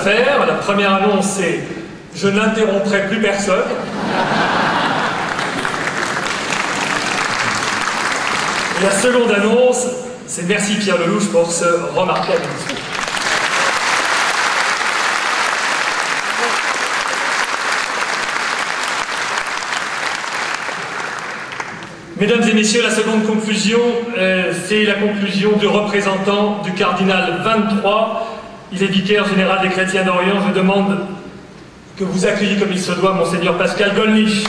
faire. La première annonce, c'est « Je n'interromprai plus personne ». Et la seconde annonce, c'est « Merci Pierre Lelouch pour ce remarquable discours ». Mesdames et messieurs, la seconde conclusion, c'est la conclusion du représentant du cardinal 23. Il est vicaire général des chrétiens d'Orient. Je demande que vous accueilliez comme il se doit Monseigneur Pascal Gollnisch.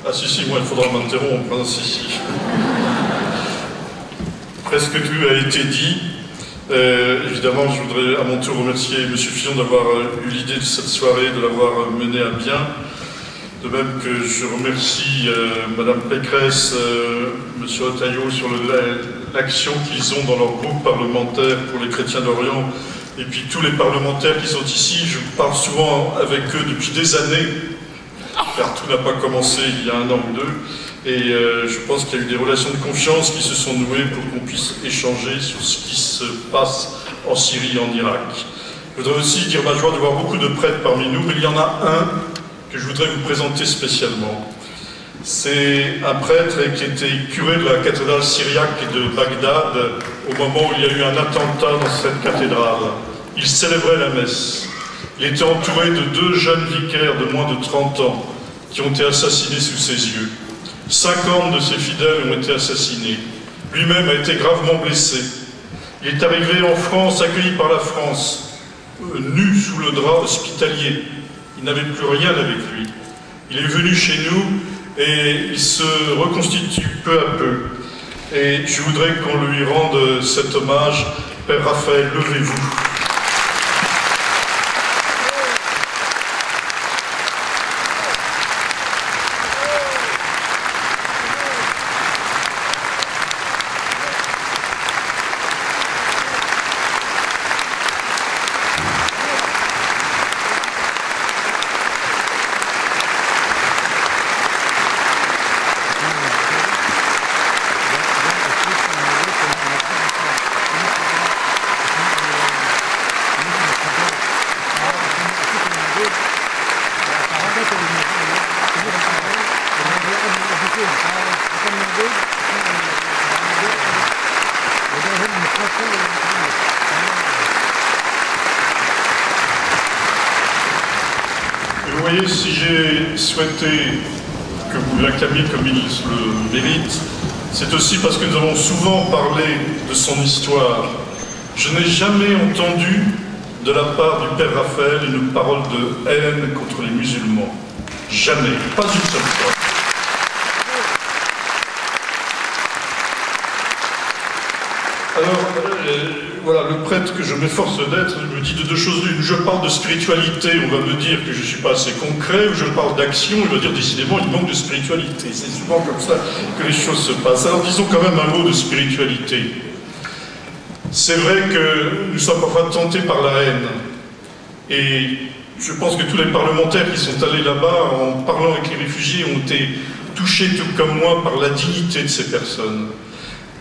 Ah si, moi il faudra m'interrompre, hein, si. Presque tout a été dit. Évidemment, je voudrais à mon tour remercier M. Fillon d'avoir eu l'idée de cette soirée, de l'avoir menée à bien. De même que je remercie Mme Pécresse, M. Retailleau sur l'action qu'ils ont dans leur groupe parlementaire pour les chrétiens d'Orient, et puis tous les parlementaires qui sont ici. Je parle souvent avec eux depuis des années, car tout n'a pas commencé il y a 1 an ou 2. Et je pense qu'il y a eu des relations de confiance qui se sont nouées pour qu'on puisse échanger sur ce qui se passe en Syrie et en Irak. Je voudrais aussi dire ma joie de voir beaucoup de prêtres parmi nous, mais il y en a un que je voudrais vous présenter spécialement. C'est un prêtre qui était curé de la cathédrale syriaque de Bagdad au moment où il y a eu un attentat dans cette cathédrale. Il célébrait la messe. Il était entouré de 2 jeunes vicaires de moins de 30 ans qui ont été assassinés sous ses yeux. 50 de ses fidèles ont été assassinés. Lui-même a été gravement blessé. Il est arrivé en France, accueilli par la France, nu sous le drap hospitalier. Il n'avait plus rien avec lui. Il est venu chez nous et il se reconstitue peu à peu. Et je voudrais qu'on lui rende cet hommage. Père Raphaël, levez-vous. Vous voyez, si j'ai souhaité que vous l'acclamiez comme il le mérite, c'est aussi parce que nous avons souvent parlé de son histoire. Je n'ai jamais entendu de la part du Père Raphaël une parole de haine contre les musulmans. Jamais, pas une seule fois. Alors, voilà, le prêtre que je m'efforce d'être me dit de 2 choses l'une. Je parle de spiritualité, on va me dire que je ne suis pas assez concret, ou je parle d'action, il va dire décidément il manque de spiritualité. C'est souvent comme ça que les choses se passent. Alors disons quand même un mot de spiritualité. C'est vrai que nous sommes parfois tentés par la haine. Et je pense que tous les parlementaires qui sont allés là-bas, en parlant avec les réfugiés, ont été touchés tout comme moi par la dignité de ces personnes.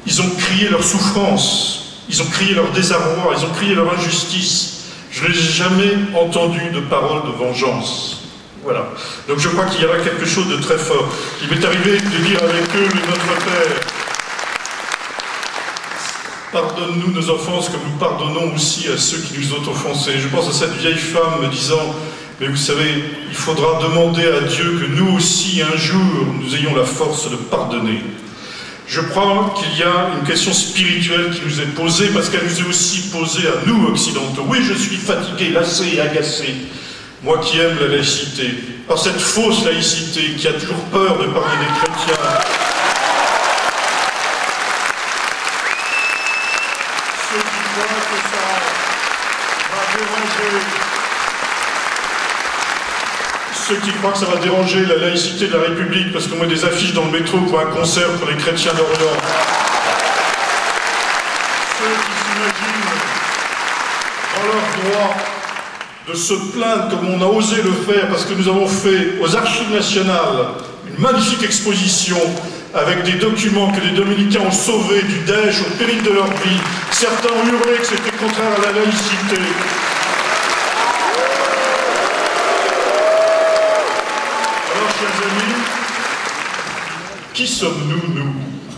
Ils ont crié leur souffrance, ils ont crié leur désarroi, ils ont crié leur injustice. Je n'ai jamais entendu de parole de vengeance. Voilà. Donc je crois qu'il y a là quelque chose de très fort. Il m'est arrivé de dire avec eux, Notre Père, pardonne-nous nos offenses comme nous pardonnons aussi à ceux qui nous ont offensés. Je pense à cette vieille femme me disant, mais vous savez, il faudra demander à Dieu que nous aussi, un jour, nous ayons la force de pardonner. Je crois qu'il y a une question spirituelle qui nous est posée, parce qu'elle nous est aussi posée à nous, occidentaux. Oui, je suis fatigué, lassé et agacé, moi qui aime la laïcité, par cette fausse laïcité qui a toujours peur de parler des chrétiens. Ceux qui croient que ça va déranger... Ceux qui croient que ça va déranger la laïcité de la République parce qu'on met des affiches dans le métro pour un concert pour les chrétiens d'Orient. Ceux qui s'imaginent dans leur droit de se plaindre comme on a osé le faire, parce que nous avons fait aux Archives nationales une magnifique exposition avec des documents que les Dominicains ont sauvés du Daesh au péril de leur vie. Certains ont hurlé que c'était contraire à la laïcité. Alors, chers amis, qui sommes-nous, nous?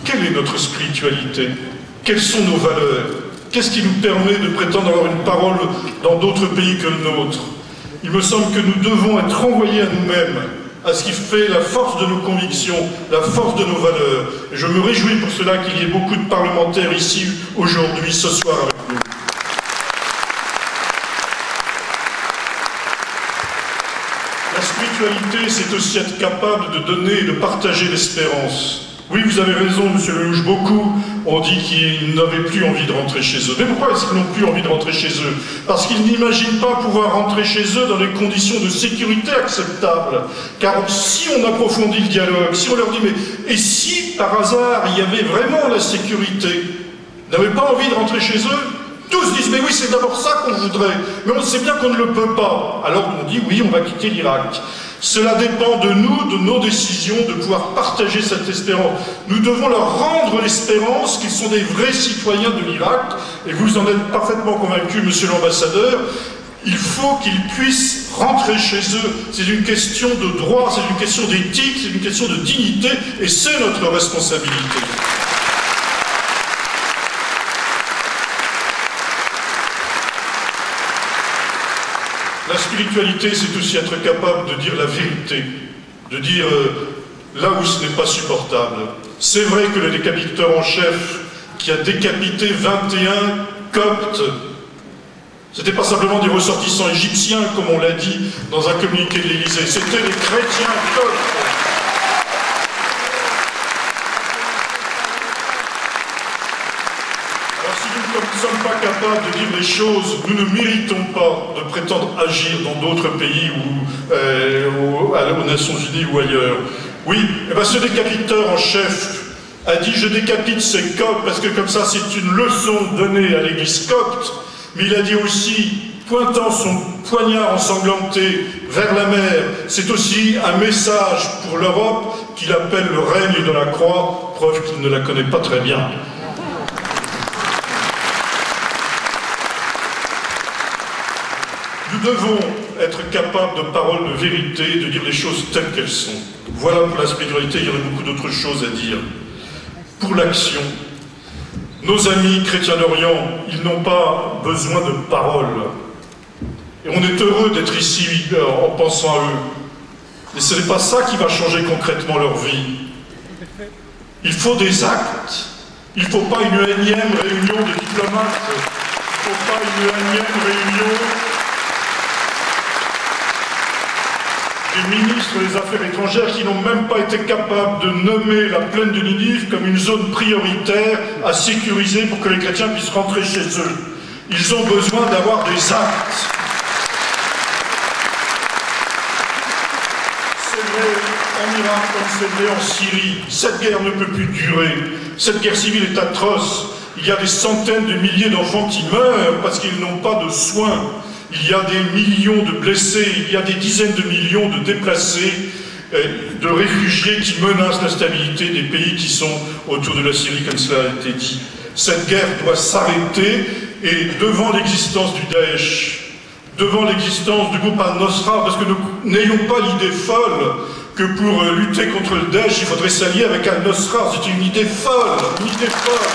Quelle est notre spiritualité? Quelles sont nos valeurs? Qu'est-ce qui nous permet de prétendre avoir une parole dans d'autres pays que le nôtre? Il me semble que nous devons être renvoyés à nous-mêmes, à ce qui fait la force de nos convictions, la force de nos valeurs. Et je me réjouis pour cela qu'il y ait beaucoup de parlementaires ici, aujourd'hui, ce soir avec nous. La spiritualité, c'est aussi être capable de donner et de partager l'espérance. Oui, vous avez raison, monsieur Lelouch, beaucoup ont dit qu'ils n'avaient plus envie de rentrer chez eux. Mais pourquoi est-ce qu'ils n'ont plus envie de rentrer chez eux? Parce qu'ils n'imaginent pas pouvoir rentrer chez eux dans des conditions de sécurité acceptables. Car si on approfondit le dialogue, si on leur dit, mais et si par hasard il y avait vraiment la sécurité, ils n'avaient pas envie de rentrer chez eux? Tous disent, mais oui, c'est d'abord ça qu'on voudrait, mais on sait bien qu'on ne le peut pas. Alors on dit, oui, on va quitter l'Irak. Cela dépend de nous, de nos décisions, de pouvoir partager cette espérance. Nous devons leur rendre l'espérance qu'ils sont des vrais citoyens de l'Irak, et vous en êtes parfaitement convaincu, monsieur l'ambassadeur. Il faut qu'ils puissent rentrer chez eux. C'est une question de droit, c'est une question d'éthique, c'est une question de dignité, et c'est notre responsabilité. La spiritualité, c'est aussi être capable de dire la vérité, de dire là où ce n'est pas supportable. C'est vrai que le décapiteur en chef qui a décapité 21 coptes, ce n'était pas simplement des ressortissants égyptiens, comme on l'a dit dans un communiqué de l'Élysée, c'était des chrétiens coptes. Comme nous ne sommes pas capables de dire les choses, nous ne méritons pas de prétendre agir dans d'autres pays ou aux Nations Unies ou ailleurs. Oui, eh bien, ce décapiteur en chef a dit « je décapite ces coptes parce que comme ça c'est une leçon donnée à l'église copte », mais il a dit aussi, pointant son poignard ensanglanté vers la mer, c'est aussi un message pour l'Europe qu'il appelle le règne de la croix, preuve qu'il ne la connaît pas très bien. Nous devons être capables de paroles de vérité, de dire les choses telles qu'elles sont. Voilà pour la spiritualité, il y aurait beaucoup d'autres choses à dire. Pour l'action, nos amis chrétiens d'Orient, ils n'ont pas besoin de paroles. Et on est heureux d'être ici en pensant à eux. Mais ce n'est pas ça qui va changer concrètement leur vie. Il faut des actes. Il ne faut pas une énième réunion de diplomates. Il ne faut pas une énième réunion des ministres des Affaires étrangères qui n'ont même pas été capables de nommer la plaine de Ninive comme une zone prioritaire à sécuriser pour que les chrétiens puissent rentrer chez eux. Ils ont besoin d'avoir des actes. C'est vrai en Irak comme c'est vrai en Syrie. Cette guerre ne peut plus durer. Cette guerre civile est atroce. Il y a des centaines de milliers d'enfants qui meurent parce qu'ils n'ont pas de soins. Il y a des millions de blessés, il y a des dizaines de millions de déplacés, de réfugiés qui menacent la stabilité des pays qui sont autour de la Syrie, comme cela a été dit. Cette guerre doit s'arrêter et devant l'existence du Daesh, devant l'existence du groupe Al-Nosra, parce que nous n'ayons pas l'idée folle que pour lutter contre le Daesh, il faudrait s'allier avec Al-Nosra. C'est une idée folle, une idée folle.